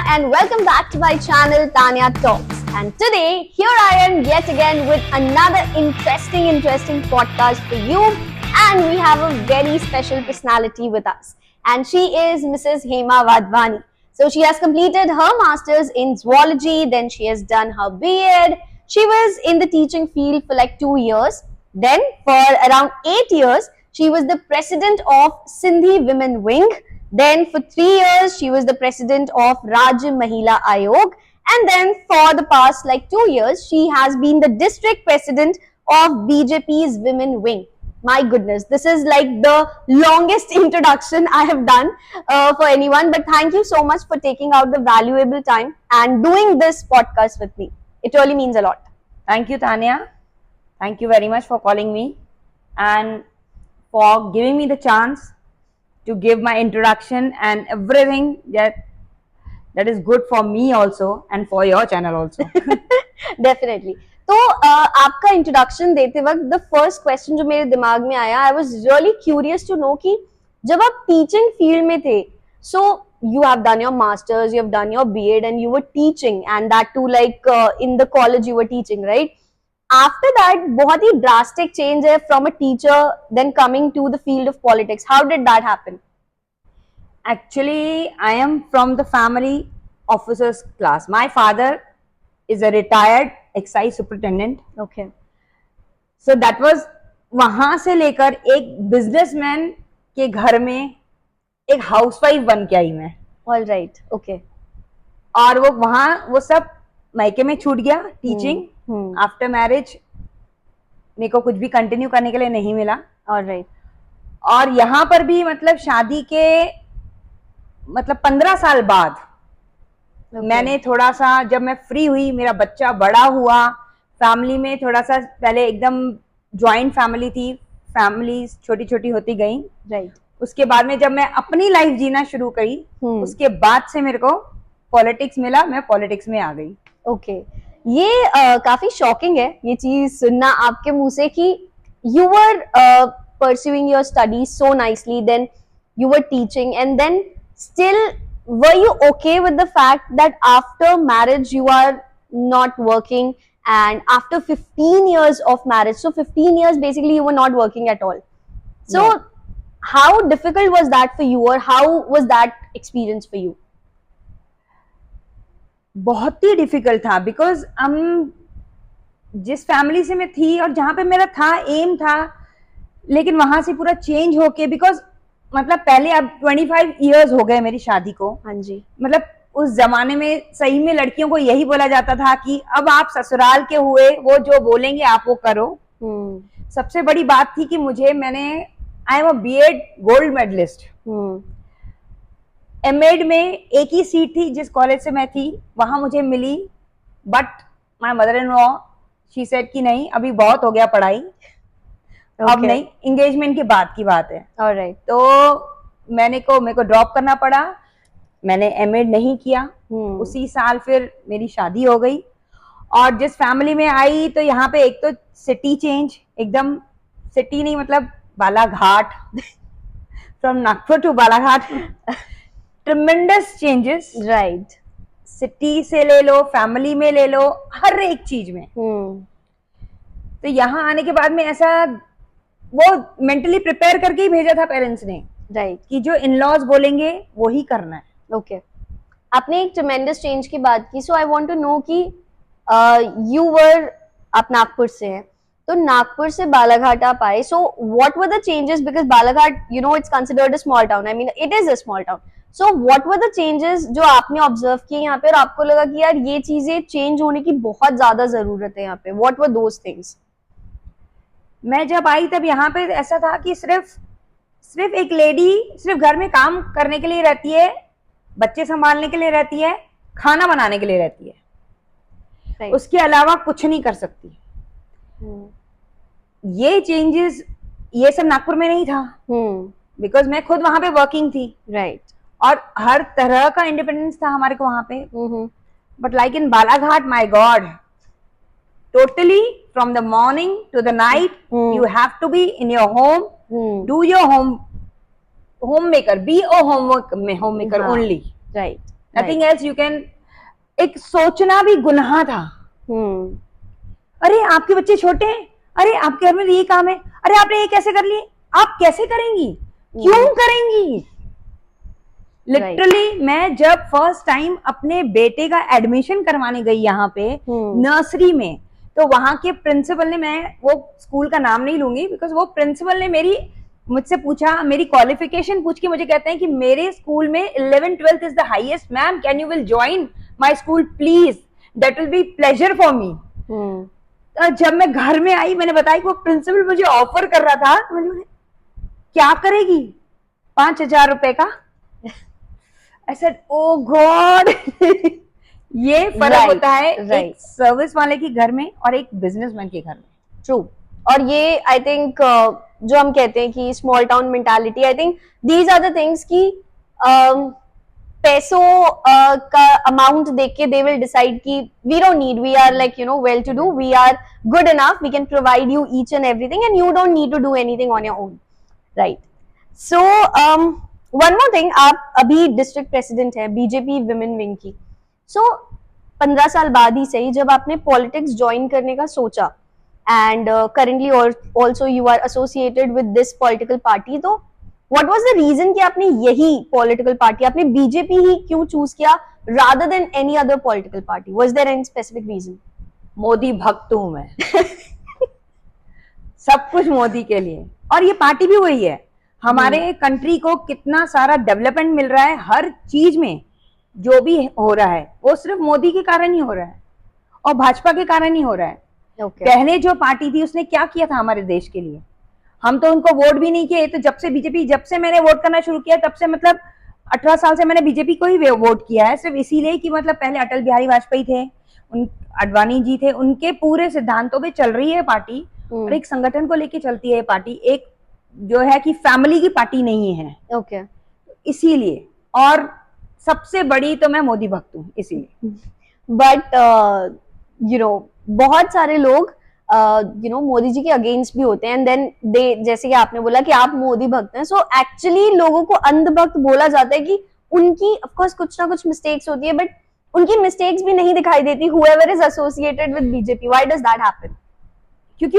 and welcome back to my channel Tanya Talks. And today, here I am yet again with another interesting podcast for you. And we have a very special personality with us. And she is Mrs. Hema Wadhwani. So she has completed her Masters in Zoology, then she has done her B.Ed. She was in the teaching field for like 2 years. Then for around 8 years, she was the president of Sindhi Women Wing. Then for 3 years, she was the president of Rajya Mahila Ayog. And then for the past like 2 years, she has been the district president of BJP's Women Wing. My goodness, this is like the longest introduction I have done for anyone. But thank you so much for taking out the valuable time and doing this podcast with me. It really means a lot. Thank you, Tanya. Thank you very much for calling me and for giving me the chance to give my introduction and everything that is good for me also and for your channel also. Definitely. तो आपका introduction देते वक्त the first question जो मेरे दिमाग में आया, I was really curious to know कि जब आप टीचिंग फील्ड में थे, सो you have done your masters, you have done your B.Ed and you were teaching, and that too like in the college you were teaching, right? After that, बहुत ही drastic change है from a teacher then coming to the field of politics. How did that happen? Actually, I am from the family officers class. My father is a retired excise superintendent. Okay. So that was वहां से लेकर एक businessman के घर में एक housewife बन के आई मैं. All right. Okay. और वो सब मायके में छूट गया टीचिंग. आफ्टर मैरिज मेरे को कुछ भी कंटिन्यू करने के लिए नहीं मिला. All right. और यहाँ पर भी मतलब शादी के मतलब 15 साल बाद मैंने थोड़ा सा, जब मैं फ्री हुई, मेरा बच्चा बड़ा हुआ, फैमिली में थोड़ा सा, पहले एकदम जॉइंट फैमिली थी, फैमिली छोटी छोटी होती गई. राइट. उसके बाद में जब मैं अपनी लाइफ जीना शुरू करी, उसके बाद से मेरे को पॉलिटिक्स मिला, मैं पॉलिटिक्स में आ गई. ओके. ये काफी शॉकिंग है ये चीज सुनना आपके मुंह से कि you were pursuing your studies so nicely, then you were teaching, and then still were you okay with the fact that after marriage you are not working, and after 15 years of marriage, so 15 years basically you were not working at all? So no. How difficult was that for you, or how was that experience for you? बहुत ही difficult था, because हम जिस family से मैं थी और जहाँ पे मेरा था एम था, लेकिन वहां से पूरा चेंज होके, बिकॉज मतलब पहले अब 25 इयर्स हो गए मेरी शादी को. हाँ जी. मतलब उस जमाने में सही में लड़कियों को यही बोला जाता था कि अब आप ससुराल के हुए, वो जो बोलेंगे आप वो करो. सबसे बड़ी बात थी कि I am a B.Ed gold medallist. M.Ed में एक ही सीट थी जिस कॉलेज से मैं थी, वहां मुझे मिली, but my mother in law she said कि नहीं, अभी बहुत हो गया पढ़ाई. Okay. अब नहीं, एंगेजमेंट के बाद की बात है. Alright. तो मेरे को ड्रॉप करना पड़ा. मैंने M.Ed नहीं किया. उसी साल फिर मेरी शादी हो गई, और जिस फैमिली में आई तो यहाँ पे एक तो सिटी चेंज, एकदम सिटी नहीं मतलब Balaghat, from Nagpur to Balaghat, tremendous changes. Right. City से ले लो, फैमिली में ले लो, हर एक चीज में. तो यहाँ आने के बाद में ऐसा वो मेंटली प्रिपेयर करके ही भेजा था पेरेंट्स ने, राइट, कि जो इन लॉज बोलेंगे वो ही करना है. ओके. आपने एक ट्रेमेंडस चेंज की बात की, सो आई वांट टू नो कि यू वर, आप नागपुर से हैं, तो नागपुर से बालाघाट आप आए, so what were the changes, because Balaghat you know it's considered a small town, I mean it is a small town. So what were the changes जो आपने ऑब्जर्व किए यहाँ पे और आपको लगा कि यार ये चीजें चेंज होने की बहुत ज्यादा जरूरत है यहाँ पे? What were those things? मैं जब आई तब यहाँ पे ऐसा था कि सिर्फ एक लेडी सिर्फ घर में काम करने के लिए रहती है, बच्चे संभालने के लिए रहती है, खाना बनाने के लिए रहती है. right. उसके अलावा कुछ नहीं कर सकती. ये चेंजेस ये सब नागपुर में नहीं था, बिकॉज मैं खुद वहां पे वर्किंग थी. राइट. और हर तरह का इंडिपेंडेंस था हमारे को वहां पे. But like in Balaghat, my God, totally from the morning to the night, you have to be in your home, do your homemaker, be a homemaker only. Right. Nothing else you can. एक सोचना भी गुनाह था। अरे आपके बच्चे छोटे हैं, अरे आपके घर में ये काम है, अरे आपने ये कैसे कर लिए, आप कैसे करेंगी, क्यों करेंगी। लिटरली मैं जब फर्स्ट टाइम अपने बेटे का एडमिशन करवाने गई यहाँ पे नर्सरी में, तो वहां के प्रिंसिपल ने, मैं वो स्कूल का नाम नहीं लूंगी बिकॉज वो प्रिंसिपल ने मुझसे पूछा, मेरी क्वालिफिकेशन पूछ के मुझे कहते हैं कि मेरे स्कूल में 11th-12th is the highest, ma'am can you will join my school please, that will be pleasure for me. जब मैं घर में आई, मैंने बताया कि वो प्रिंसिपल मुझे ऑफर कर रहा था, तो मुझे क्या करेगी 5,000 रुपए का। I said, oh God! ये फर्क होता है एक सर्विस वाले के घर में और एक बिजनेसमैन के घर में। ट्रू। और ये आई थिंक जो हम कहते हैं कि small town mentality, I think these are the things की पैसों का अमाउंट देख के दे विल डिसाइड कि we don't need, we are like you know well to do, we are good enough, we can provide you each and everything and you don't need to do anything on your own, right. So one more thing, आप अभी district president है BJP women wing की। सो 15 साल बाद ही सही, जब आपने politics join करने का सोचा and currently also you are associated with this political party, तो व्हाट वाज द रीजन कि आपने यही पॉलिटिकल पार्टी, आपने बीजेपी ही क्यों चूज किया rather than any other political party? Was there any specific reason? Modi भक्त हूं मैं। सब कुछ मोदी के लिए, और ये पार्टी भी वही है। हमारे कंट्री को कितना सारा डेवलपमेंट मिल रहा है, हर चीज में जो भी हो रहा है वो सिर्फ मोदी के कारण ही हो रहा है और भाजपा के कारण ही हो रहा है। पहले जो पार्टी थी उसने क्या किया था हमारे देश के लिए? हम तो उनको वोट भी नहीं किए। तो जब से मैंने वोट करना शुरू किया, तब से मतलब 18 साल से मैंने बीजेपी को ही वोट किया है, सिर्फ इसीलिए कि मतलब पहले अटल बिहारी वाजपेयी थे, अडवाणी जी थे, उनके पूरे सिद्धांतों पे चल रही है पार्टी और एक संगठन को लेके चलती है पार्टी, एक जो है कि फैमिली की पार्टी नहीं है। इसीलिए, और सबसे बड़ी तो मैं मोदी भक्त हूँ इसीलिए। बट यू नो बहुत सारे लोग यू नो मोदी जी के अगेंस्ट भी होते हैं, एंड देन दे, जैसे कि आपने बोला कि आप मोदी भक्त हैं, सो एक्चुअली लोगों को अंधभक्त बोला जाता है कि उनकी ऑफ कोर्स कुछ ना कुछ मिस्टेक्स होती है, बट उनकी मिस्टेक्स भी नहीं दिखाई देती whoever is associated with BJP. Why does that happen? क्योंकि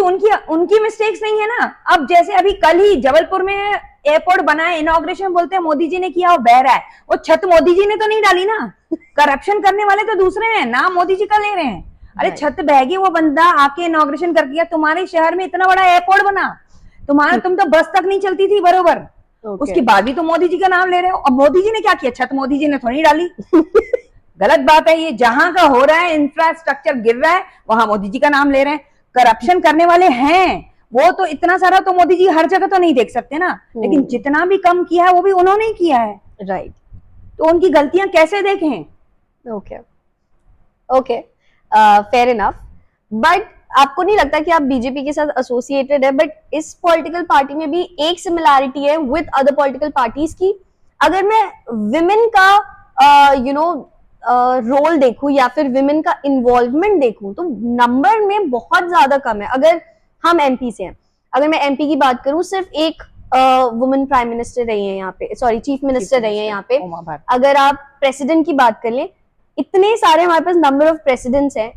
उनकी मिस्टेक्स नहीं है ना। अब जैसे अभी कल ही जबलपुर में एयरपोर्ट बना है, इनॉग्रेशन बोलते हैं मोदी जी ने किया, वो बह रहा है, वो छत मोदी जी ने तो नहीं डाली ना। करप्शन करने वाले तो दूसरे हैं, नाम मोदी जी का ले रहे हैं। अरे छत बह गई, वो बंदा आके इनॉग्रेशन कर गया। तुम्हारे शहर में इतना बड़ा एयरपोर्ट बना, तुम तो बस तक नहीं चलती थी बरोबर, उसके बाद भी तो मोदी जी का नाम ले रहे हो। अब मोदी जी ने क्या किया? छत मोदी जी ने थोड़ी डाली। गलत बात है ये। जहां का हो रहा है, इंफ्रास्ट्रक्चर गिर रहा है, वहां मोदी जी का नाम ले रहे हैं। करप्शन करने वाले हैं वो तो इतना सारा तो मोदी जी हर जगह तो नहीं देख सकते ना, लेकिन जितना भी कम किया है वो भी उन्होंने ही किया है, राइट। तो उनकी गलतियां कैसे देखें? Okay fair enough. बट आपको नहीं लगता कि आप बीजेपी के साथ एसोसिएटेड है, बट इस पॉलिटिकल पार्टी में भी एक सिमिलैरिटी है विद अदर पॉलिटिकल पार्टीज की? अगर मैं विमेन का यू नो रोल देखूं या फिर विमेन का इन्वॉल्वमेंट देखूं, तो नंबर में बहुत ज्यादा कम है। अगर हम एमपी से हैं, अगर मैं एमपी की बात करूं, सिर्फ एक वुमेन प्राइम मिनिस्टर रही है यहाँ पे, सॉरी चीफ मिनिस्टर रही है यहाँ पे। अगर आप प्रेसिडेंट की बात कर लें, इतने सारे हमारे पास नंबर ऑफ प्रेसिडेंट्स हैं।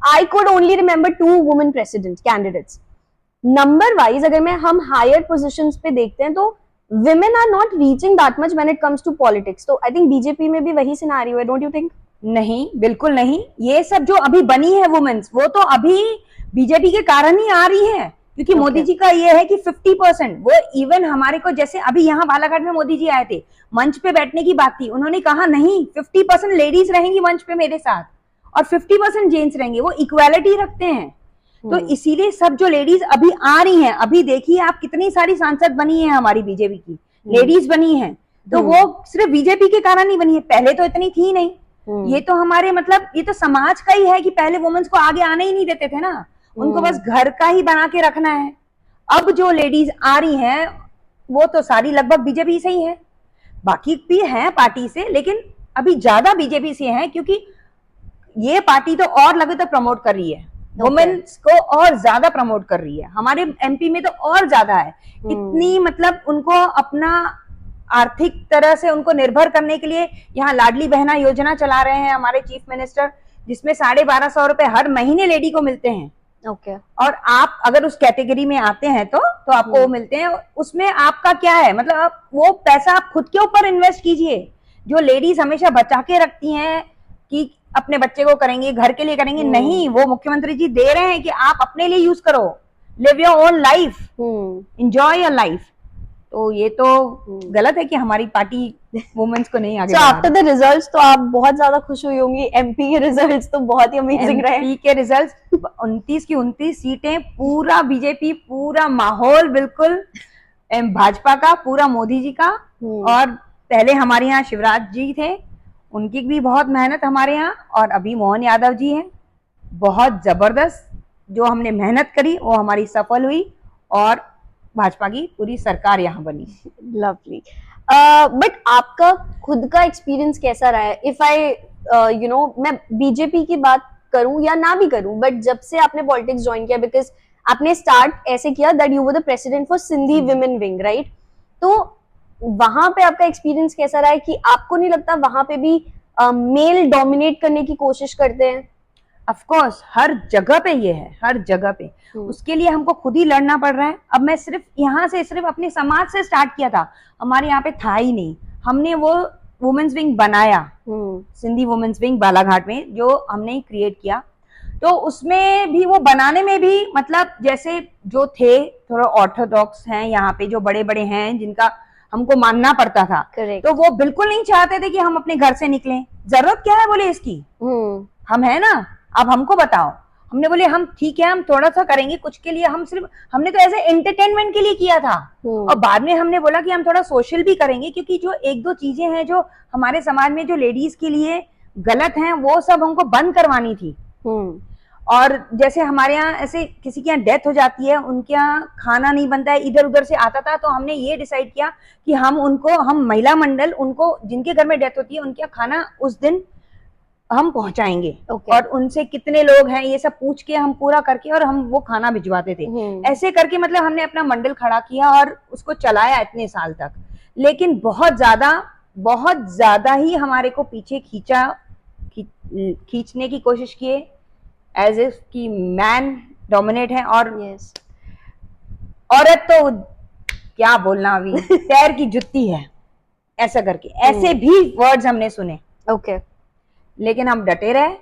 I could only remember 2 women president candidates. Number wise अगर मैं हम हायर पोजीशंस पे देखते हैं तो women are not reaching that much when it comes to politics. तो I think बीजेपी में भी वही सिनारियो है, don't you think? नहीं, बिल्कुल नहीं। ये सब जो अभी बनी है वुमेन्स, वो तो अभी बीजेपी के कारण ही आ रही है, क्योंकि मोदी जी का ये है कि 50%, वो इवन हमारे को, जैसे अभी यहाँ बालाघाट में मोदी जी आए थे, मंच पे बैठने की बात थी, उन्होंने कहा नहीं 50% लेडीज रहेंगी मंच पे मेरे साथ और 50% जेंट्स रहेंगे, वो इक्वालिटी रखते हैं। तो इसीलिए सब जो लेडीज अभी आ रही हैं, अभी देखिए आप कितनी सारी सांसद बनी है हमारी बीजेपी की, लेडीज बनी है, तो वो सिर्फ बीजेपी के कारण ही बनी है, पहले तो इतनी थी नहीं। ये तो हमारे मतलब ये तो समाज का ही है कि पहले वुमेन्स को आगे आने ही नहीं देते थे ना, उनको बस घर का ही बना के रखना है। अब जो लेडीज आ रही हैं वो तो सारी लगभग बीजेपी से ही है, बाकी भी हैं पार्टी से, लेकिन अभी ज्यादा बीजेपी से हैं, क्योंकि ये पार्टी तो और लगे तो प्रमोट कर रही है, वुमेन्स को और ज्यादा प्रमोट कर रही है। हमारे एमपी में तो और ज्यादा है, इतनी मतलब उनको अपना आर्थिक तरह से उनको निर्भर करने के लिए यहाँ लाडली बहना योजना चला रहे हैं हमारे चीफ मिनिस्टर, जिसमें 1250 रुपए हर महीने लेडी को मिलते हैं। ओके। और आप अगर उस कैटेगरी में आते हैं तो आपको वो मिलते हैं। उसमें आपका क्या है, मतलब आप वो पैसा आप खुद के ऊपर इन्वेस्ट कीजिए। जो लेडीज हमेशा बचा के रखती हैं कि अपने बच्चे को करेंगे, घर के लिए करेंगे, नहीं, वो मुख्यमंत्री जी दे रहे हैं कि आप अपने लिए यूज करो, live your own life, enjoy your life. तो ये तो गलत है कि हमारी पार्टी वुमेन्स को नहीं आगे बढ़ा रही। आफ्टर द रिजल्ट्स तो आप बहुत ज्यादा खुश हुई होंगी, एमपी के रिजल्ट्स तो बहुत ही अमेजिंग रहे। एमपी के रिजल्ट्स 29 की 29 सीटें, पूरा बीजेपी, पूरा माहौल बिल्कुल भाजपा का, पूरा मोदी जी का। और पहले हमारे यहाँ शिवराज जी थे, उनकी भी बहुत मेहनत हमारे यहाँ, और अभी मोहन यादव जी हैं। बहुत जबरदस्त जो हमने मेहनत करी वो हमारी सफल हुई और भाजपा की पूरी सरकार यहाँ बनी। लवली। बट आपका खुद का एक्सपीरियंस कैसा रहा है? इफ आई मैं बीजेपी की बात करूं या ना भी करूं, बट जब से आपने पॉलिटिक्स ज्वाइन किया, बिकॉज आपने स्टार्ट ऐसे किया that you were the president for Sindhi women wing, right? तो वहां पे आपका एक्सपीरियंस कैसा रहा है कि आपको नहीं लगता वहां पे भी मेल डोमिनेट करने की कोशिश करते हैं? ऑफ कोर्स, हर जगह पे ये है, हर जगह पे। उसके लिए हमको खुद ही लड़ना पड़ रहा है। अब मैं सिर्फ यहाँ से, सिर्फ अपने समाज से स्टार्ट किया था, हमारे यहाँ पे था ही नहीं। हमने वो वुमेन्स विंग बनाया, सिंधी वुमेन्स विंग बालाघाट में, जो हमने क्रिएट किया। तो उसमें भी, वो बनाने में भी, मतलब जैसे जो थे थोड़ा ऑर्थोडॉक्स हैं यहाँ पे, जो बड़े बड़े हैं जिनका हमको मानना पड़ता था, तो वो बिल्कुल नहीं चाहते थे कि हम अपने घर से निकलें। जरूरत क्या है बोले इसकी, हम है ना, अब हमको बताओ। हमने बोले हम ठीक है, हम थोड़ा सा करेंगे कुछ के लिए, हमने तो ऐसे एंटरटेनमेंट के लिए किया था। और बाद में हमने बोला कि हम थोड़ा सोशल भी करेंगे, क्योंकि जो एक दो चीजें हैं जो हमारे समाज में जो लेडीज के लिए गलत हैं, वो सब हमको बंद करवानी थी। और जैसे हमारे यहाँ ऐसे किसी के यहाँ डेथ हो जाती है, उनके यहाँ खाना नहीं बनता है, इधर उधर से आता था, तो हमने ये डिसाइड किया कि हम महिला मंडल, उनको जिनके घर में डेथ होती है उनके यहाँ खाना उस दिन हम पहुंचाएंगे। और उनसे कितने लोग हैं ये सब पूछ के हम पूरा करके, और हम वो खाना भिजवाते थे। ऐसे करके मतलब हमने अपना मंडल खड़ा किया और उसको चलाया इतने साल तक। लेकिन बहुत ज्यादा ही हमारे को पीछे खींचने की कोशिश किए, एज इफ कि मैन डोमिनेट है। और औरत तो क्या बोलना, अभी पैर की जुत्ती है, ऐसा करके ऐसे भी वर्ड्स हमने सुने। लेकिन हम डटे रहे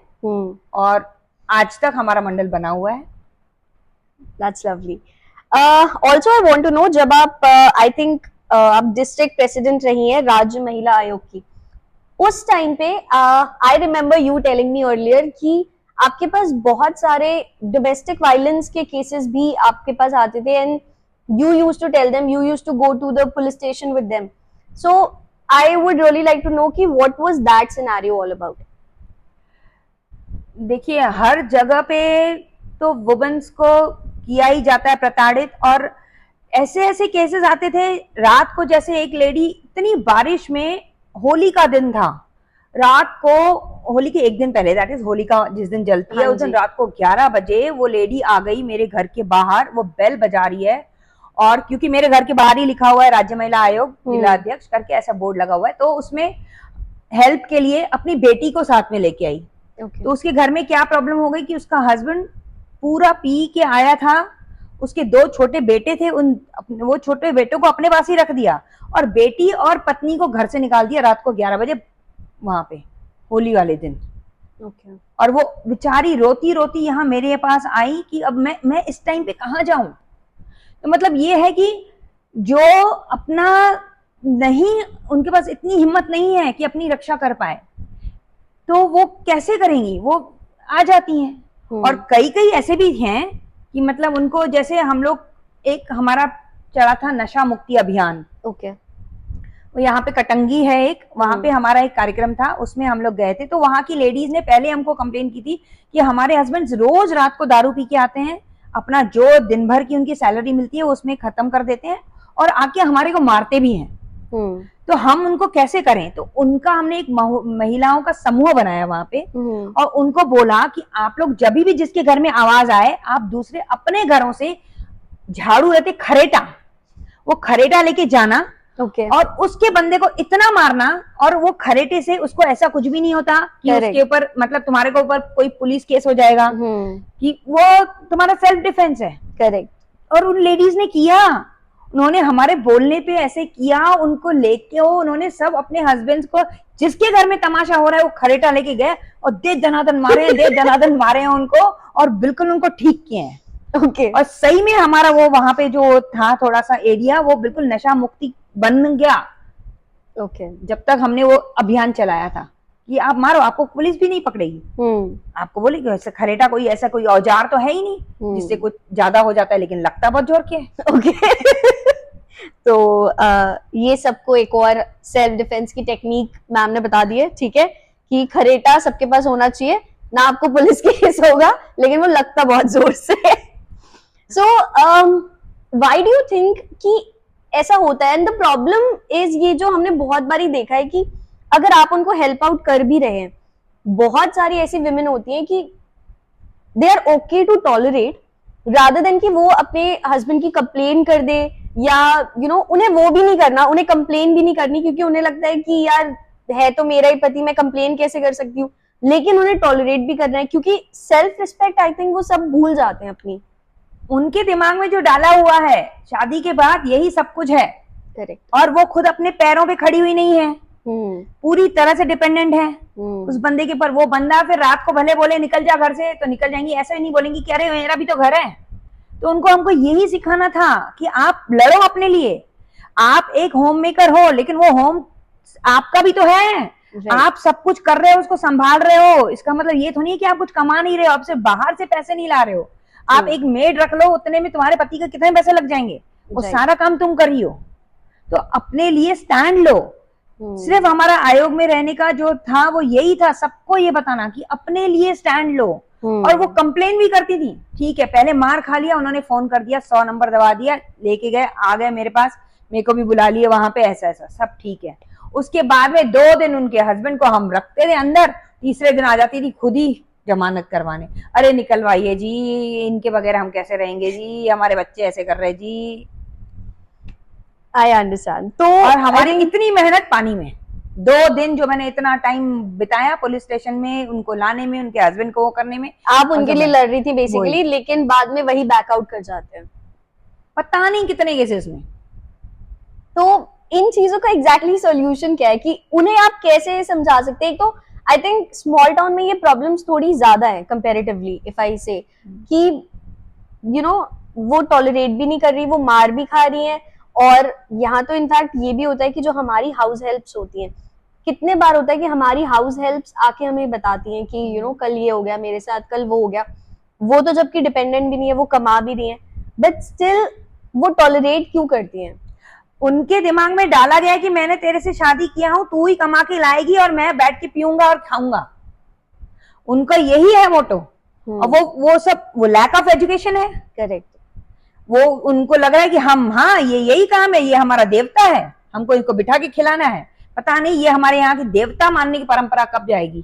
और आज तक हमारा मंडल बना हुआ है। That's lovely. Also, I want to know, जब आप I think आप डिस्ट्रिक्ट प्रेसिडेंट रही हैं राज्य महिला आयोग की, उस टाइम पे I remember you telling me earlier कि आपके पास बहुत सारे डोमेस्टिक वायलेंस के केसेस भी आपके पास आते थे, and you used to tell them, you used to go to the police station with them. So I would really like to know कि what was that scenario all about? देखिए, हर जगह पे तो वुमेन्स को किया ही जाता है प्रताड़ित, और ऐसे ऐसे केसेस आते थे। रात को जैसे एक लेडी, इतनी बारिश में, होली का दिन था, रात को, होली के एक दिन पहले, दैट इज होलिका जिस दिन जलती है, उस दिन रात को 11 बजे वो लेडी आ गई मेरे घर के बाहर। वो बेल बजा रही है, और क्योंकि मेरे घर के बाहर ही लिखा हुआ है राज्य महिला आयोग जिला अध्यक्ष करके, ऐसा बोर्ड लगा हुआ है, तो उसमें हेल्प के लिए अपनी बेटी को साथ में लेके आई। तो उसके घर में क्या प्रॉब्लम हो गई कि उसका हस्बैंड पूरा पी के आया था, उसके 2 छोटे बेटे थे, वो छोटे बेटों को अपने पास ही रख दिया, और बेटी और पत्नी को घर से निकाल दिया रात को 11 बजे वहां पे, होली वाले दिन। और वो बेचारी रोती रोती यहाँ मेरे पास आई कि अब मैं इस टाइम पे कहाँ जाऊं। तो मतलब ये है कि जो अपना नहीं, उनके पास इतनी हिम्मत नहीं है कि अपनी रक्षा कर पाए, तो वो कैसे करेंगी, वो आ जाती हैं। और कई ऐसे भी हैं कि मतलब उनको, जैसे हम लोग, एक हमारा चला था नशा मुक्ति अभियान, वो यहाँ पे कटंगी है एक, वहां पे हमारा एक कार्यक्रम था, उसमें हम लोग गए थे। तो वहां की लेडीज ने पहले हमको कंप्लेन की थी कि हमारे हस्बैंड रोज रात को दारू पी के आते हैं, अपना जो दिन भर की उनकी सैलरी मिलती है उसमें खत्म कर देते हैं, और आके हमारे को मारते भी हैं। तो हम उनको कैसे करें? तो उनका हमने एक महिलाओं का समूह बनाया वहां पे, और उनको बोला कि आप लोग जब भी जिसके घर में आवाज आए, आप दूसरे अपने घरों से झाड़ू रहते खरेटा, वो खरेटा लेके जाना, ओके और उसके बंदे को इतना मारना, और वो खरेटे से उसको ऐसा कुछ भी नहीं होता कि Correct. उसके ऊपर मतलब तुम्हारे को ऊपर कोई पुलिस केस हो जाएगा, कि वो तुम्हारा सेल्फ डिफेंस है। करेक्ट। और उन लेडीज ने किया, उन्होंने हमारे बोलने पे ऐसे किया, उनको लेके उन्होंने सब अपने हस्बैंड्स को, जिसके घर में तमाशा हो रहा है वो खरेटा लेके गए और दे दनादन मारे हैं, दे दनादन मारे हैं उनको, और बिल्कुल उनको ठीक किए हैं। ओके और सही में हमारा वो वहां पे जो था थोड़ा सा एरिया, वो बिल्कुल नशा मुक्ति बन गया। ओके जब तक हमने वो अभियान चलाया था कि आप मारो, आपको पुलिस भी नहीं पकड़ेगी, आपको बोलेगी ऐसा खरेटा कोई ऐसा कोई औजार तो है ही नहीं जिससे कुछ ज्यादा हो जाता है, लेकिन लगता बहुत जोर के है। ओके तो ये सबको एक और सेल्फ डिफेंस की टेक्निक मैम ने बता दी है, ठीक है, कि खरेटा सबके पास होना चाहिए, ना आपको पुलिस केस होगा, लेकिन वो लगता बहुत जोर से। So why do you think कि ऐसा होता है? एंड द प्रॉब्लम इज, ये जो हमने बहुत बारी देखा है कि अगर आप उनको हेल्प आउट कर भी रहे हैं, बहुत सारी ऐसी विमेन होती हैं कि they are okay to tolerate rather than कि वो अपने हस्बैंड की कंप्लेन कर दे, या उन्हें वो भी नहीं करना, उन्हें कंप्लेन भी नहीं करनी, क्योंकि उन्हें लगता है कि यार है तो मेरा ही पति, मैं कंप्लेन कैसे कर सकती हूँ, लेकिन उन्हें टॉलरेट भी करना है, क्योंकि सेल्फ रिस्पेक्ट आई थिंक वो सब भूल जाते हैं अपनी। उनके दिमाग में जो डाला हुआ है शादी के बाद यही सब कुछ है। करेक्ट। और वो खुद अपने पैरों पे खड़ी हुई नहीं है, पूरी तरह से डिपेंडेंट है उस बंदे के पर। वो बंदा फिर रात को भले बोले निकल जा घर से, तो निकल जाएंगी, ऐसा नहीं बोलेंगी कि अरे मेरा भी तो घर है। तो उनको हमको यही सिखाना था कि आप लड़ो अपने लिए, आप एक होम मेकर हो, लेकिन वो होम आपका भी तो है। आप सब कुछ कर रहे हो, उसको संभाल रहे हो, इसका मतलब ये तो नहीं कि आप कुछ कमा नहीं रहे हो, आप सिर्फ बाहर से पैसे नहीं ला रहे हो। आप एक मेड रख लो, उतने में तुम्हारे पति का कितने पैसे लग जाएंगे, वो सारा काम तुम कर रही हो। तो अपने लिए स्टैंड लो। सिर्फ हमारा आयोग में रहने का जो था वो यही था, सबको ये बताना कि अपने लिए स्टैंड लो। और वो कंप्लेन भी करती थी, ठीक है, पहले मार खा लिया, उन्होंने फोन कर दिया, 100 नंबर दबा दिया, लेके गए, आ गए मेरे पास, मेरे को भी बुला लिए वहां पे, ऐसा ऐसा सब ठीक है। उसके बाद में 2 दिन उनके हस्बैंड को हम रखते थे अंदर, तीसरे दिन आ जाती थी खुद ही जमानत करवाने, अरे निकलवाइए जी, इनके बगैर हम कैसे रहेंगे जी, हमारे बच्चे ऐसे कर रहे जी। I understand. तो और हमारी इतनी मेहनत पानी में, 2 दिन जो मैंने इतना टाइम बिताया पुलिस स्टेशन में उनको लाने में, उनके हस्बैंड को वो करने में, आप उनके लिए लड़ रही थी बेसिकली, लेकिन बाद में वही बैकआउट कर जाते हैं, पता नहीं कितने केसेस में। तो इन चीजों का एग्जैक्टली सॉल्यूशन क्या है कि उन्हें आप कैसे समझा सकते हैं? तो आई थिंक स्मॉल टाउन में ये प्रॉब्लम्स थोड़ी ज्यादा है कंपैरेटिवली, इफ आई से, कि वो टॉलरेट भी नहीं कर रही, वो मार भी खा रही है। और यहाँ तो इनफैक्ट ये भी होता है कि जो हमारी हाउस हेल्प्स होती हैं, कितने बार होता है कि हमारी हाउस हेल्प्स आके हमें बताती हैं कि कल ये हो गया मेरे साथ, कल वो हो गया। वो तो जबकि डिपेंडेंट भी नहीं है, वो कमा भी रही है, बट स्टिल वो टॉलरेट क्यों करती हैं? उनके दिमाग में डाला गया है कि मैंने तेरे से शादी किया हूं, तू ही कमा के लाएगी और मैं बैठ के पीऊंगा और खाऊंगा। उनका यही है मोटो। और वो सब वो लैक ऑफ एजुकेशन है। करेक्ट। वो उनको लग रहा है कि हम, हाँ ये यही काम है, ये हमारा देवता है, हमको इसको बिठा के खिलाना है। पता नहीं ये हमारे यहाँ की देवता मानने की परंपरा कब जाएगी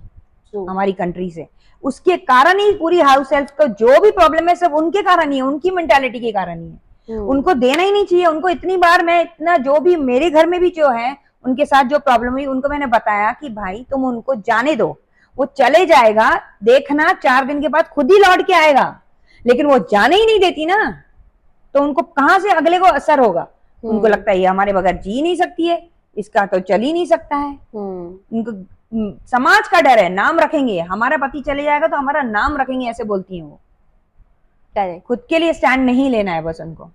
हमारी कंट्री से। उसके कारण ही पूरी हाउस हेल्प को जो भी प्रॉब्लम है सब उनके कारण ही है, उनकी मेंटालिटी के कारण ही है। उनको देना ही नहीं चाहिए। उनको इतनी बार मैं इतना, जो भी मेरे घर में भी जो है उनके साथ जो प्रॉब्लम हुई, उनको मैंने बताया कि भाई तुम उनको जाने दो, वो चले जाएगा, देखना 4 दिन के बाद खुद ही लौट के आएगा। लेकिन वो जाने ही नहीं देती ना, तो उनको कहां से अगले को असर होगा। उनको लगता है ये हमारे बगैर जी नहीं सकती है, इसका तो चल ही नहीं सकता है। उनको समाज का डर है, नाम रखेंगे, हमारा पति चले जाएगा तो हमारा नाम रखेंगे, ऐसे बोलती हैं वो। करेक्ट। खुद के लिए स्टैंड नहीं लेना है बस उनको।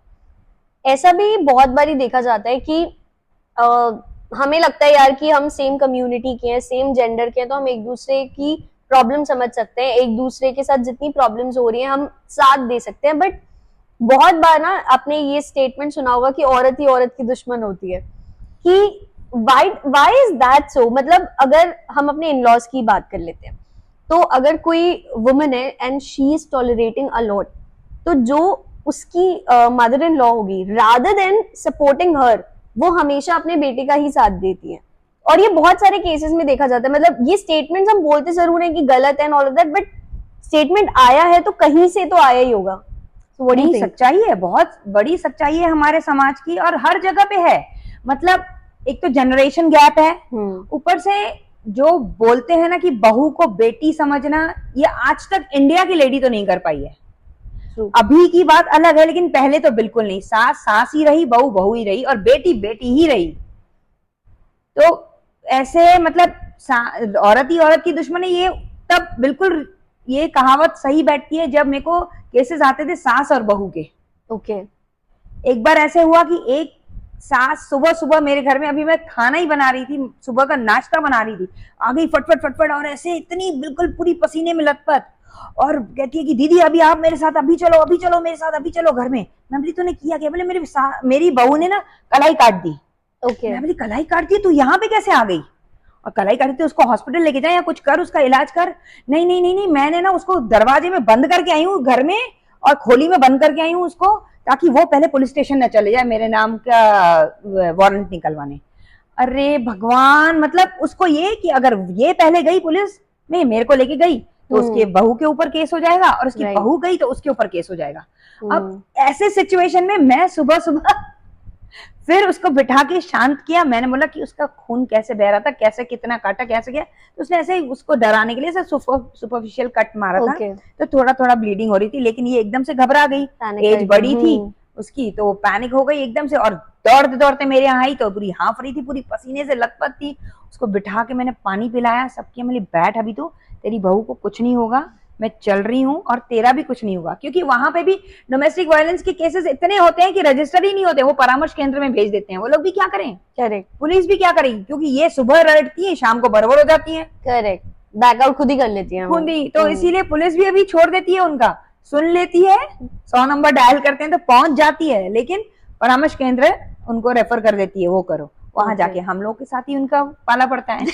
ऐसा भी बहुत बारी देखा जाता है कि हमें लगता है यार कि हम सेम कम्युनिटी के हैं, सेम जेंडर के हैं, तो हम एक दूसरे की प्रॉब्लम समझ सकते हैं, एक दूसरे के साथ जितनी प्रॉब्लम्स हो रही हैं हम साथ दे सकते हैं। बट बहुत बार ना आपने ये स्टेटमेंट सुना होगा कि औरत ही औरत की दुश्मन होती है, कि why is that so? मतलब अगर हम अपने इन-लॉज की बात कर लेते हैं, तो अगर कोई वुमन है and she is tolerating a lot, तो जो उसकी मदर इन लॉ होगी, रादर देन सपोर्टिंग हर, वो हमेशा अपने बेटे का ही साथ देती है। और ये बहुत सारे केसेस में देखा जाता है। मतलब ये स्टेटमेंट्स हम बोलते जरूर हैं कि गलत है all of that, but statement आया है तो कहीं से तो आया ही होगा। बड़ी सच्चाई है, बहुत बड़ी सच्चाई है हमारे समाज की, और हर जगह पे है। मतलब एक तो जनरेशन गैप है, ऊपर से जो बोलते हैं ना कि बहू को बेटी समझना, ये आज तक इंडिया की लेडी तो नहीं कर पाई है। अभी की बात अलग है, लेकिन पहले तो बिल्कुल नहीं। सास सास ही रही, बहू बहू ही रही, और बेटी बेटी ही रही। तो ऐसे मतलब औरत ही औरत की दुश्मन है, ये तब बिल्कुल ये कहावत सही बैठती है जब मेरे को केसेस आते थे सास और बहू के। ओके। एक बार ऐसे हुआ कि एक सास सुबह सुबह मेरे घर में, अभी मैं खाना ही बना रही थी, सुबह का नाश्ता बना रही थी, आ गई फटफट फटफट, और ऐसे इतनी बिल्कुल पूरी पसीने में लथपथ, और कहती है कि दीदी अभी आप मेरे साथ, अभी चलो मेरे साथ, अभी चलो घर में। मैं बोली तूने किया क्या? बोले मेरी बहू ने ना कलाई काट दी। ओके। मैं बोली कलाई काट दी? तू यहाँ पे कैसे आ गई? और कलाई काटी, तो उसको हॉस्पिटल लेके जाए या कुछ कर, उसका इलाज कर। नहीं नहीं नहीं नहीं, मैंने ना उसको दरवाजे में बंद करके आई हूँ घर में, और खोली में बंद करके आई हूँ उसको, ताकि वो पहले पुलिस स्टेशन न चले जाए मेरे नाम का वारंट निकलवाने। अरे भगवान, मतलब उसको ये कि अगर ये पहले गई पुलिस में, मेरे को लेके गई, तो उसके बहू के ऊपर केस हो जाएगा, और उसकी बहू गई तो उसके ऊपर केस हो जाएगा। अब ऐसे सिचुएशन में मैं सुबह सुबह फिर उसको बिठा के शांत किया। मैंने बोला कि उसका खून कैसे बह रहा था, कैसे कितना काटा, कैसे किया। तो उसने ऐसे ही उसको डराने के लिए सुपरफिशियल कट मारा था, तो थोड़ा थोड़ा ब्लीडिंग हो रही थी, लेकिन ये एकदम से घबरा गई, एज बड़ी थी उसकी, तो पैनिक हो गई एकदम से, और दौड़ते दौड़ते मेरे यहाँ आई तो पूरी हाफ रही थी, पूरी पसीने से लथपथ थी। उसको बिठा के मैंने पानी पिलाया, सब किया। मैंने बैठ, अभी तो तेरी बहू को कुछ नहीं होगा, मैं चल रही हूँ, और तेरा भी कुछ नहीं होगा। क्योंकि वहां पे भी डोमेस्टिक वायलेंस के केसेस इतने होते हैं कि रजिस्टर ही नहीं होते, वो परामर्श केंद्र में भेज देते हैं। वो लोग भी क्या करें, करेक्ट, पुलिस भी क्या करेगी, क्योंकि ये सुबह रटती है, शाम को बरबर हो जाती है। करेक्ट, बैकआउट खुद ही कर लेती है, खुद ही। तो इसीलिए पुलिस भी अभी छोड़ देती है, उनका सुन लेती है, 100 नंबर डायल करते हैं तो पहुंच जाती है, लेकिन परामर्श केंद्र उनको रेफर कर देती है, वो करो। वहां जाके हम लोग के साथ ही उनका पाला पड़ता है।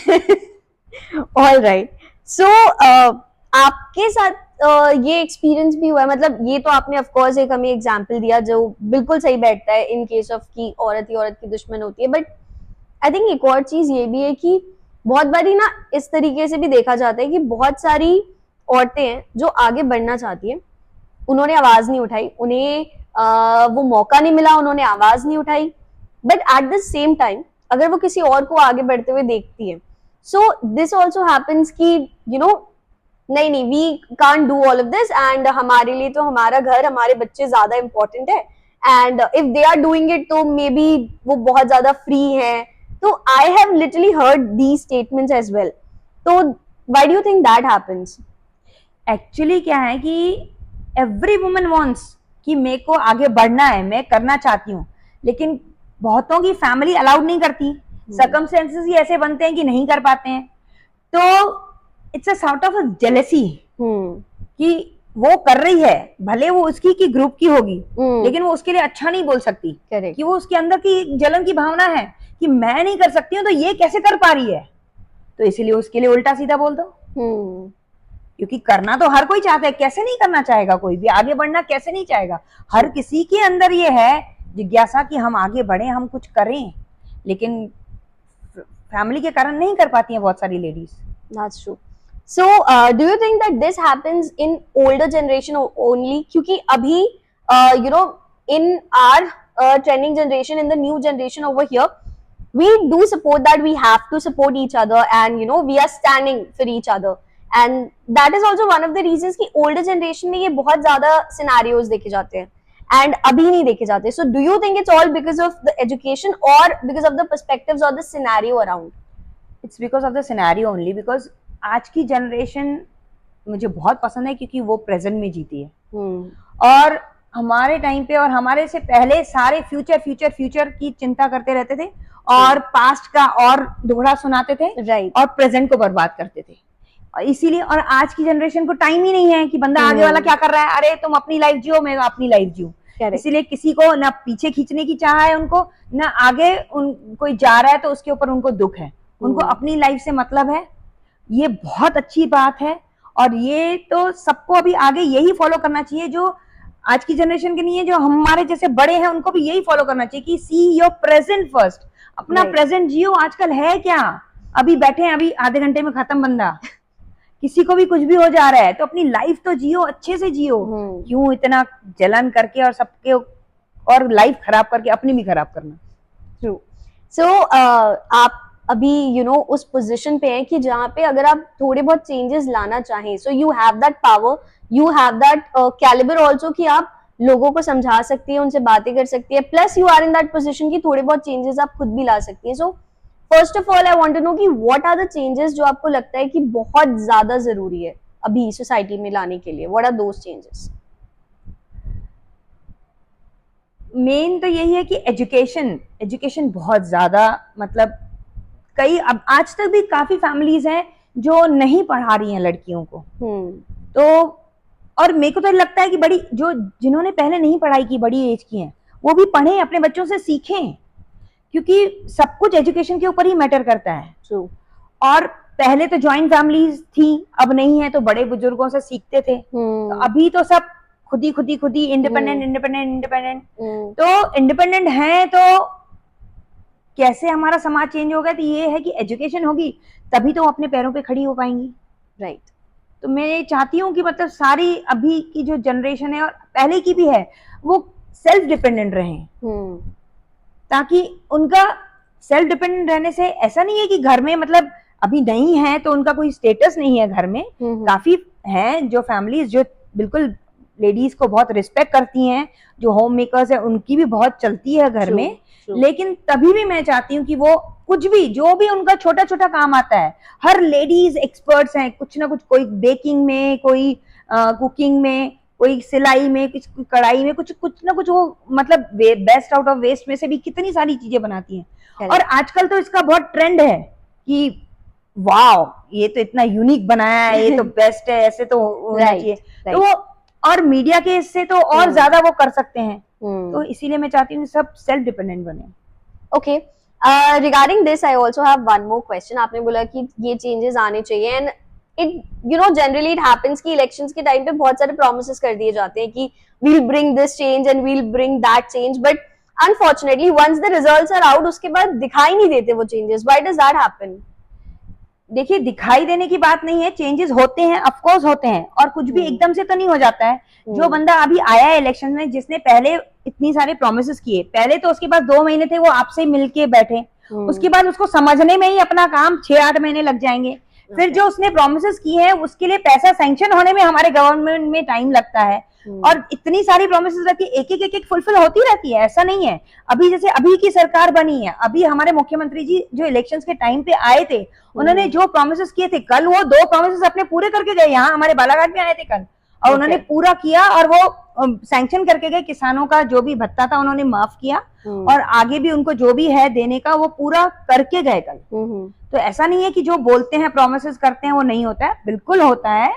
All right. सो आपके साथ ये एक्सपीरियंस भी हुआ है, मतलब ये तो आपने ऑफ कोर्स एक हमें एग्जांपल दिया जो बिल्कुल सही बैठता है इन केस ऑफ की औरत ही औरत की दुश्मन होती है। बट आई थिंक एक और चीज ये भी है कि बहुत बारी ना इस तरीके से भी देखा जाता है कि बहुत सारी औरतें हैं जो आगे बढ़ना चाहती है, उन्होंने आवाज नहीं उठाई, उन्हें वो मौका नहीं मिला, उन्होंने आवाज नहीं उठाई, but at the same time अगर वो किसी और को आगे बढ़ते हुए देखती है, सो दिस ऑल्सो हैपन्स कि यू नो नहीं नहीं we can't do all of this, and हमारे लिए तो हमारा घर, हमारे बच्चे ज्यादा इंपॉर्टेंट है, and if they are doing it तो मे बी वो बहुत ज्यादा फ्री है। तो I have literally heard these statements as well. तो why do you think that happens? Actually क्या है कि एवरी वुमन वांट्स कि मेरे को आगे बढ़ना है, मैं करना चाहती हूँ, लेकिन बहुतों की फैमिली अलाउड नहीं करती, सर्कमस्टेंसेस ही ऐसे बनते हैं कि नहीं कर पाते हैं। तो it's a sort of jealousy कि वो कर रही है, भले वो उसकी की ग्रुप की होगी, लेकिन वो उसके लिए अच्छा नहीं बोल सकती, कि वो उसके अंदर की जलन की भावना है कि मैं नहीं कर सकती हूँ तो ये कैसे कर पा रही है, तो इसीलिए उसके लिए उल्टा सीधा बोल दो। क्योंकि करना तो हर कोई चाहता है, कैसे नहीं करना चाहेगा, कोई भी आगे बढ़ना कैसे नहीं चाहेगा। हर किसी के अंदर ये है जिज्ञासा कि हम आगे बढ़े, हम कुछ करें, लेकिन फैमिली के कारण नहीं कर पाती हैं बहुत सारी ladies. That's true. So, do you think that this happens in older generation only? क्योंकि अभी, in our trending generation, in the new generation over here, we do support that we have to support each other, and we are standing for each other, and that is also one of the reasons कि older generation में ये बहुत ज़्यादा scenarios देखे जाते हैं, and अभी नहीं देखे जाते. So, do you think it's all because of the education or because of the perspectives or the scenario around? It's because of the scenario only, because आज की जनरेशन मुझे बहुत पसंद है क्योंकि वो प्रेजेंट में जीती है। और हमारे टाइम पे और हमारे से पहले सारे फ्यूचर की चिंता करते रहते थे, और पास्ट का और दुखड़ा सुनाते थे, राइट, और प्रेजेंट को बर्बाद करते थे। और इसीलिए, और आज की जनरेशन को टाइम ही नहीं है कि बंदा आगे वाला क्या कर रहा है, अरे तुम अपनी लाइफ जियो, मैं अपनी लाइफ जीऊं। इसीलिए किसी को ना पीछे खींचने की चाह है उनको, ना आगे कोई जा रहा है तो उसके ऊपर उनको दुख है, उनको अपनी लाइफ से मतलब है। ये बहुत अच्छी बात है, और ये तो सबको अभी आगे यही फॉलो करना चाहिए, जो आज की जनरेशन के नहीं है, जो हमारे जैसे बड़े हैं उनको भी यही फॉलो करना चाहिए कि सी योर प्रेजेंट फर्स्ट, अपना प्रेजेंट जियो। आजकल है क्या, अभी बैठे हैं, अभी आधे घंटे में खत्म बंदा, किसी को भी कुछ भी हो जा रहा है, तो अपनी लाइफ तो जियो, अच्छे से जियो। क्यों इतना जलन करके और सबके और लाइफ खराब करके अपनी भी खराब करना। ट्रू। सो आप अभी उस पोजीशन पे हैं कि जहाँ पे अगर आप थोड़े बहुत चेंजेस लाना चाहें, so you have that power, you have that calibre also कि आप लोगों को समझा सकती है, उनसे बातें कर सकती है, plus you are in that position कि थोड़े बहुत चेंजेस आप खुद भी ला सकती है। So first of all I want to know कि व्हाट आर द चेंजेस जो आपको लगता है कि बहुत ज्यादा जरूरी है अभी सोसाइटी में लाने के लिए, what are those changes? Main तो यही है कि एजुकेशन बहुत ज्यादा, मतलब कई अब आज तक भी काफी फैमिलीज हैं जो नहीं पढ़ा रही हैं लड़कियों को। तो और मेरे को तो लगता है कि बड़ी जो जिन्होंने पहले नहीं पढ़ाई की, बड़ी एज की हैं, वो भी पढ़ें, अपने बच्चों से सीखें, क्योंकि सब कुछ एजुकेशन के ऊपर ही मैटर करता है। ट्रू। और पहले तो जॉइंट फैमिलीज थी, अब नहीं है, तो बड़े बुजुर्गों से सीखते थे। तो अभी तो सब खुद ही इंडिपेंडेंट। तो इंडिपेंडेंट हैं, तो कैसे हमारा समाज चेंज होगा? तो ये है कि एजुकेशन होगी तभी तो अपने पैरों पे खड़ी हो पाएंगी। राइट। तो मैं चाहती हूँ कि मतलब सारी अभी की जो जनरेशन है और पहले की भी है, वो सेल्फ डिपेंडेंट रहें, ताकि उनका सेल्फ डिपेंडेंट रहने से ऐसा नहीं है कि घर में मतलब अभी नहीं है तो उनका कोई स्टेटस नहीं है घर में। काफी हैं जो फैमिलीज जो बिल्कुल लेडीज को बहुत रिस्पेक्ट करती हैं, जो होम मेकर्स है उनकी भी बहुत चलती है घर में। लेकिन तभी भी मैं चाहती हूँ कि वो कुछ भी जो भी उनका छोटा छोटा काम आता है, हर लेडीज एक्सपर्ट्स हैं कुछ ना कुछ, कोई बेकिंग में, कोई कुकिंग में, कोई सिलाई में, कुछ कढ़ाई में, कुछ ना कुछ वो मतलब बेस्ट आउट ऑफ वेस्ट में से भी कितनी सारी चीजें बनाती हैं। और आजकल तो इसका बहुत ट्रेंड है कि वाओ ये तो इतना यूनिक बनाया है, ये तो बेस्ट है, ऐसे तो होना चाहिए। तो वो और मीडिया के इससे तो और ज्यादा वो कर सकते हैं। तो इसीलिए मैं चाहती हूँ सब सेल्फ डिपेंडेंट बने। Okay, regarding this I also have one more question. आपने बोला कि ये चेंजेस आने चाहिए, and it generally it happens कि इलेक्शंस के टाइम पे बहुत सारे प्रॉमिसेस कर दिए जाते हैं कि we'll bring this change and we'll bring that change, but unfortunately once the results are out उसके बाद दिखाई नहीं देते वो changes. Why does that happen? देखिए, दिखाई देने की बात नहीं है, चेंजेस होते हैं, ऑफ कोर्स होते हैं, और कुछ भी एकदम से तो नहीं हो जाता है। जो बंदा अभी आया है इलेक्शन में, जिसने पहले इतनी सारे प्रोमिस किए, पहले तो उसके पास 2 महीने थे वो आपसे मिलके बैठे, उसके बाद उसको समझने में ही अपना काम 6-8 महीने लग जाएंगे। फिर जो उसने प्रोमिस की है उसके लिए पैसा सैंक्शन होने में हमारे गवर्नमेंट में टाइम लगता है। और इतनी सारी प्रोमिस रखी, एक फुलफिल होती रहती है, ऐसा नहीं है। अभी जैसे अभी की सरकार बनी है, अभी हमारे मुख्यमंत्री जी जो इलेक्शंस के टाइम पे आए थे, उन्होंने जो प्रोमिस किए थे, कल वो 2 प्रोमिस अपने पूरे करके गए। यहाँ हमारे बालाघाट में आए थे कल, और उन्होंने पूरा किया, और वो सैंक्शन करके गए। किसानों का जो भी भत्ता था उन्होंने माफ किया, और आगे भी उनको जो भी है देने का वो पूरा करके गए कल। तो ऐसा नहीं है कि जो बोलते हैं प्रोमिस करते हैं वो नहीं होता है, बिल्कुल होता है।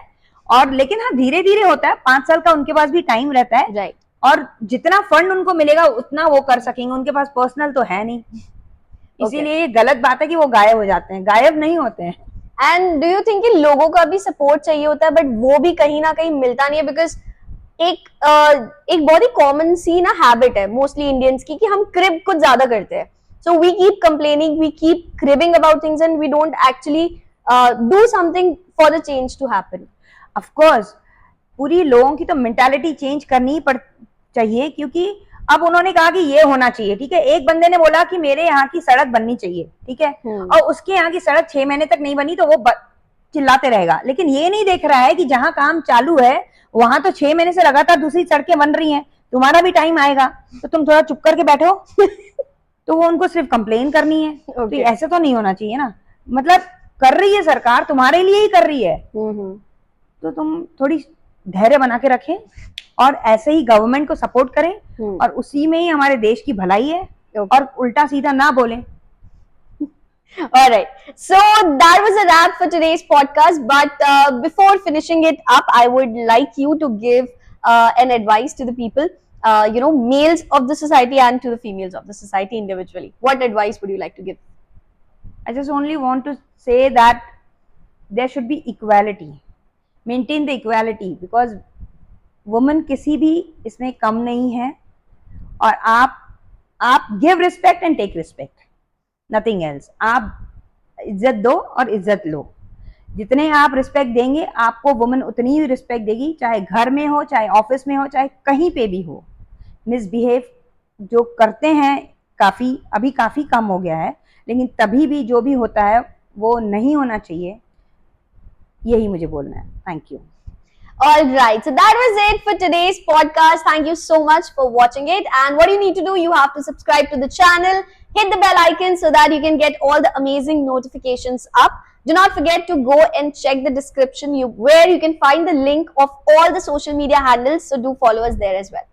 और लेकिन हाँ, धीरे धीरे होता है, 5 साल का उनके पास भी टाइम रहता है। राइट। और जितना फंड उनको मिलेगा उतना वो कर सकेंगे, उनके पास पर्सनल तो है नहीं। इसीलिए ये गलत बात है कि वो गायब हो जाते हैं, गायब नहीं होते हैं। एंड डू यू थिंक कि लोगों का भी सपोर्ट चाहिए होता है, बट वो भी कहीं ना कहीं मिलता नहीं है? बिकॉज एक बहुत ही कॉमन सी ना हैबिट है मोस्टली इंडियंस की कि हम क्रिब कुछ ज्यादा करते हैं। So we keep complaining, we keep cribbing about things, and we don't actually do something for the change to happen. Of course पूरी लोगों की तो मेंटालिटी चेंज करनी चाहिए, क्योंकि अब उन्होंने कहा कि ये होना चाहिए, ठीक है। एक बंदे ने बोला कि मेरे यहाँ की सड़क बननी चाहिए, ठीक है, और उसके यहाँ की सड़क 6 महीने तक नहीं बनी तो वो चिल्लाते रहेगा। लेकिन ये नहीं देख रहा है कि जहाँ काम चालू है वहां तो 6 महीने से लगातार दूसरी सड़कें बन रही हैं, तुम्हारा भी टाइम आएगा, तो तुम थोड़ा चुप करके बैठो। तो वो उनको सिर्फ कंप्लेन करनी है। तो ऐसे तो नहीं होना चाहिए ना, मतलब कर रही है सरकार, तुम्हारे लिए ही कर रही है, तो तुम थोड़ी धैर्य बना के रखें और ऐसे ही गवर्नमेंट को सपोर्ट करें, और उसी में ही हमारे देश की भलाई है, और उल्टा सीधा ना बोलें। All right, so that was a wrap for today's podcast, but before finishing it up, I would like you to give an advice to the people, males of the society and to the females of the society individually. What advice would you like to give? I just only want to say that there should be equality, maintain the equality, because women किसी भी इसमें कम नहीं है, और आप give respect and take respect, nothing else. आप इज्जत दो और इज्जत लो, जितने आप रिस्पेक्ट देंगे आपको वुमन उतनी ही रिस्पेक्ट देगी, चाहे घर में हो, चाहे ऑफिस में हो, चाहे कहीं पे भी हो। मिसबिहेव जो करते हैं अभी काफी कम हो गया है, लेकिन तभी भी जो भी होता है वो नहीं होना चाहिए, यही मुझे बोलना है। Thank you. All right, so that was it for today's podcast. Thank you so much for watching it. And what you need to do, you have to subscribe to the channel, hit the bell icon so that you can get all the amazing notifications up. Do not forget to go and check the description where you can find the link of all the social media handles. So do follow us there as well.